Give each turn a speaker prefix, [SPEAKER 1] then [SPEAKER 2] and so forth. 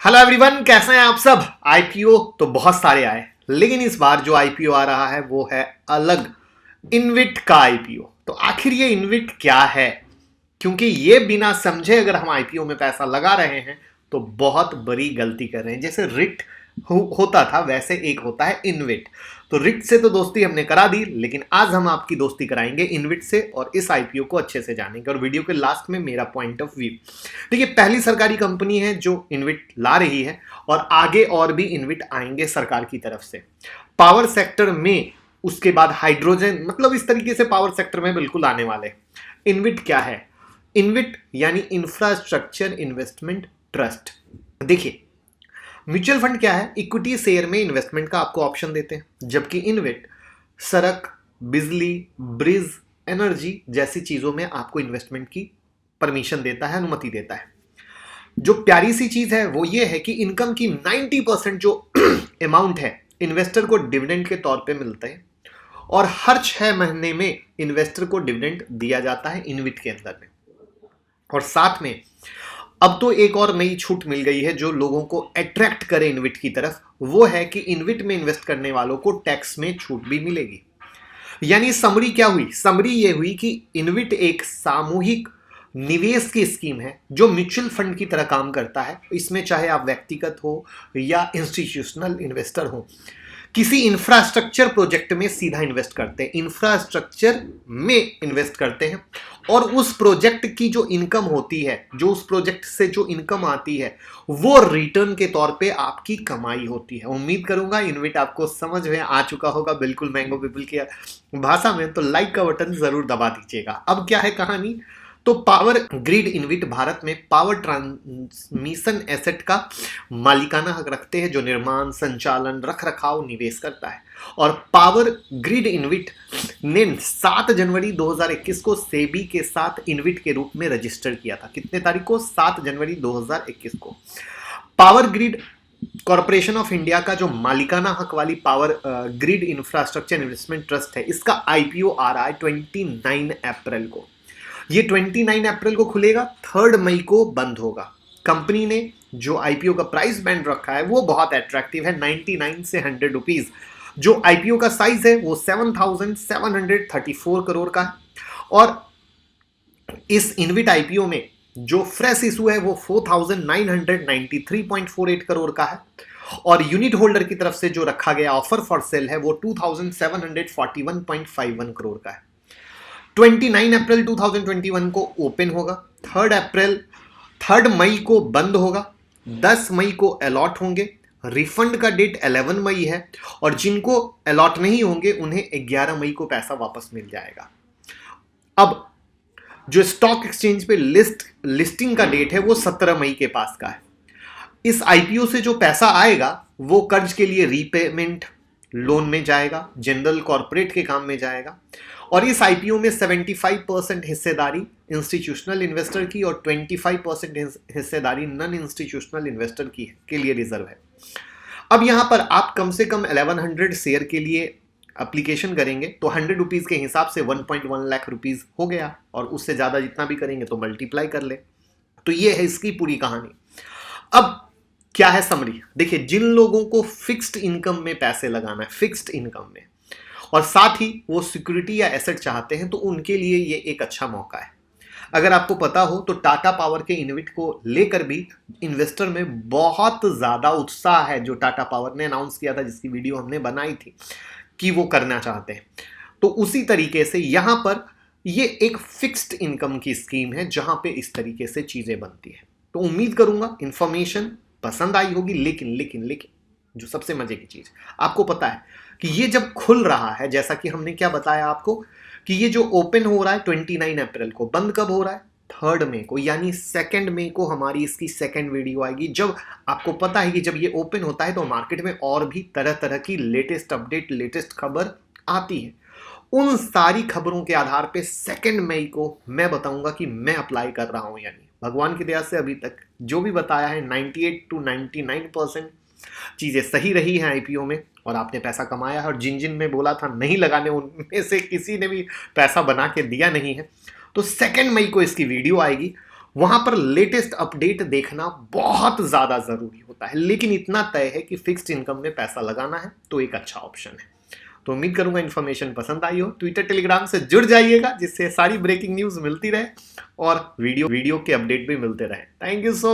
[SPEAKER 1] Hello everyone, कैसे हैं आप सब। आईपीओ तो बहुत सारे आए, लेकिन इस बार जो आईपीओ आ रहा है वो है अलग, इनविट का आईपीओ। तो आखिर ये इनविट क्या है, क्योंकि ये बिना समझे अगर हम आईपीओ में पैसा लगा रहे हैं तो बहुत बड़ी गलती कर रहे हैं। जैसे रिट होता था वैसे एक होता है इनविट। तो रिट से तो दोस्ती हमने करा दी, लेकिन आज हम आपकी दोस्ती कराएंगे इनविट से और इस आईपीओ को अच्छे से जानेंगे। और वीडियो के लास्ट में मेरा पॉइंट ऑफ व्यू। देखिए, पहली सरकारी कंपनी है जो इनविट ला रही है और आगे और भी इनविट आएंगे सरकार की तरफ से पावर सेक्टर में। उसके बाद हाइड्रोजन, मतलब इस तरीके से पावर सेक्टर में बिल्कुल आने वाले। इनविट क्या है? इनविट यानी इंफ्रास्ट्रक्चर इन्वेस्टमेंट ट्रस्ट। देखिए, म्यूचुअल फंड क्या है? इक्विटी शेयर में इन्वेस्टमेंट का आपको ऑप्शन देते हैं, जबकि इनविट सड़क, बिजली, ब्रिज, एनर्जी जैसी चीजों में आपको इन्वेस्टमेंट की परमिशन देता है, अनुमति देता है। जो प्यारी सी चीज है वो ये है कि इनकम की 90% जो अमाउंट है इन्वेस्टर को डिविडेंड के तौर पे मिलते हैं और हर 6 महीने में इन्वेस्टर को डिविडेंड दिया जाता है इनविट के अंदर में। और साथ में अब तो एक और नई छूट मिल गई है जो लोगों को अट्रैक्ट करे इनविट की तरफ। वो है कि इनविट में इन्वेस्ट करने वालों को टैक्स में छूट भी मिलेगी। यानी समरी क्या हुई? समरी ये हुई कि इनविट एक सामूहिक निवेश की स्कीम है जो म्यूचुअल फंड की तरह काम करता है। इसमें चाहे आप व्यक्तिगत हो या इंस्टीट्यूशनल इन्वेस्टर हो, किसी इंफ्रास्ट्रक्चर प्रोजेक्ट में सीधा इन्वेस्ट करते हैं, इंफ्रास्ट्रक्चर में इन्वेस्ट करते हैं और उस प्रोजेक्ट की जो इनकम होती है, जो उस प्रोजेक्ट से जो इनकम आती है, वो रिटर्न के तौर पे आपकी कमाई होती है। उम्मीद करूंगा इनविट आपको समझ में आ चुका होगा बिल्कुल मैंगो पीपल की भाषा में। तो लाइक का बटन जरूर दबा दीजिएगा। अब क्या है कहानी? तो पावर ग्रिड इनविट भारत में पावर ट्रांसमिशन एसेट का मालिकाना हक रखते हैं, जो निर्माण, संचालन, रख रखाव, निवेश करता है। और पावर ग्रिड इनविट ने 7 जनवरी 2021 को सेबी के साथ इनविट के रूप में रजिस्टर किया था। कितने तारीख को? 7 जनवरी 2021 को। Power grid corporation of India का जो मालिकाना हक वाली power grid infrastructure investment trust है, इसका आईपीओ आ रहा है 29 अप्रैल को। ये 29 अप्रैल को खुलेगा, 3 मई को बंद होगा। कंपनी ने जो आईपीओ का प्राइस बैंड रखा है वो बहुत अट्रैक्टिव है, 99 से 100 रुपीज। जो आईपीओ का साइज है वो 7,734 करोड़ का है। और इस इनविट आईपीओ में जो फ्रेश इशू है वो 4,993.48 करोड़ का है। और यूनिट होल्डर की तरफ से जो रखा गया ऑफर फॉर सेल है वो 2,741.51 करोड़ का है। 29 अप्रैल 2021 को ओपन होगा, 3 मई को बंद होगा, 10 मई को अलॉट होंगे। रिफंड का डेट 11 मई है और जिनको अलॉट नहीं होंगे उन्हें 11 मई को पैसा वापस मिल जाएगा। अब जो स्टॉक एक्सचेंज पे लिस्टिंग का डेट है वो 17 मई के पास का है। इस आईपीओ से जो पैसा आएगा वो कर्ज के लिए रीपेमेंट, लोन में जाएगा, जनरल कॉर्पोरेट के काम में जाएगा। और इस आईपीओ में 75% हिस्सेदारी इंस्टीट्यूशनल इन्वेस्टर की और 25% हिस्सेदारी नॉन इंस्टीट्यूशनल इन्वेस्टर की के लिए रिजर्व है। अब यहां पर आप कम से कम 1100 शेयर के लिए एप्लीकेशन करेंगे तो 100 रुपीज के हिसाब से 1.1 लाख रुपीज हो गया, और उससे ज्यादा जितना भी करेंगे तो मल्टीप्लाई कर ले। तो ये है इसकी पूरी कहानी। अब क्या है समरी? देखिए, जिन लोगों को फिक्स्ड इनकम में पैसे लगाना है, फिक्स्ड इनकम में, और साथ ही वो सिक्योरिटी या एसेट चाहते हैं, तो उनके लिए ये एक अच्छा मौका है। अगर आपको पता हो तो टाटा पावर के इनविट को लेकर भी इन्वेस्टर में बहुत ज्यादा उत्साह है, जो टाटा पावर ने अनाउंस किया था, जिसकी वीडियो हमने बनाई थी कि वो करना चाहते हैं। तो उसी तरीके से यहां पर ये एक फिक्स्ड इनकम की स्कीम है जहां पे इस तरीके से चीजें बनती है। तो उम्मीद करूंगा इंफॉर्मेशन पसंद आई होगी। लेकिन जो सबसे मजे की चीज, आपको पता है कि ये जब खुल रहा है, जैसा कि हमने क्या बताया आपको कि ये जो ओपन हो रहा है 29 अप्रैल को, बंद कब हो रहा है? 3 मई को, यानी 2 मई को हमारी इसकी सेकंड वीडियो आएगी। जब आपको पता है कि जब ये ओपन होता है तो मार्केट में और भी तरह तरह की लेटेस्ट अपडेट, लेटेस्ट खबर आती है। उन सारी खबरों के आधार पे 2 मई को मैं बताऊंगा कि मैं अप्लाई कर रहा हूं। यानी भगवान की दया से अभी तक जो भी बताया है 98 to 99% चीजें सही रही हैं आईपीओ में, और आपने पैसा कमाया है। और जिन जिन में बोला था नहीं लगाने, उनमें से किसी ने भी पैसा बना के दिया नहीं है। तो 2 मई को इसकी वीडियो आएगी वहां पर लेटेस्ट अपडेट देखना बहुत ज्यादा जरूरी होता है, लेकिन इतना तय है कि फिक्स्ड इनकम में पैसा लगाना है तो एक अच्छा ऑप्शन है। तो उम्मीद करूंगा इन्फॉर्मेशन पसंद आई हो। ट्विटर टेलीग्राम से जुड़ जाइएगा जिससे सारी ब्रेकिंग न्यूज मिलती रहे और वीडियो के अपडेट भी मिलते रहे। Thank you so much.